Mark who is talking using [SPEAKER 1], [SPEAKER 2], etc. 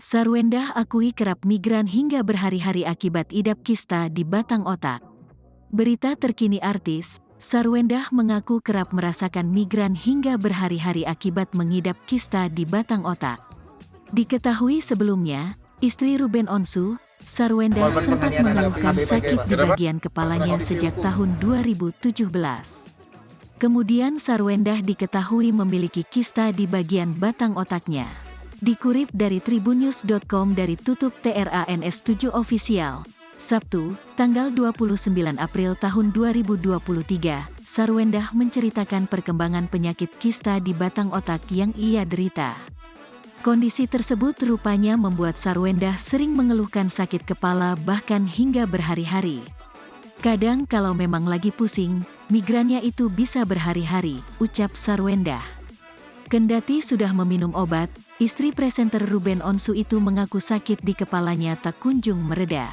[SPEAKER 1] Sarwendah akui kerap migran hingga berhari-hari akibat idap kista di batang otak. Berita terkini artis, Sarwendah mengaku kerap merasakan migran hingga berhari-hari akibat mengidap kista di batang otak. Diketahui sebelumnya, istri Ruben Onsu, Sarwendah sempat mengeluhkan sakit di bagian kepalanya sejak tahun 2017. Kemudian Sarwendah diketahui memiliki kista di bagian batang otaknya. Dikutip dari tribunnews.com dari tutup TRANS7 Official, Sabtu, tanggal 29 April tahun 2023, Sarwendah menceritakan perkembangan penyakit kista di batang otak yang ia derita. Kondisi tersebut rupanya membuat Sarwendah sering mengeluhkan sakit kepala bahkan hingga berhari-hari. Kadang kalau memang lagi pusing, migrannya itu bisa berhari-hari, ucap Sarwendah. Kendati sudah meminum obat, istri presenter Ruben Onsu itu mengaku sakit di kepalanya tak kunjung mereda.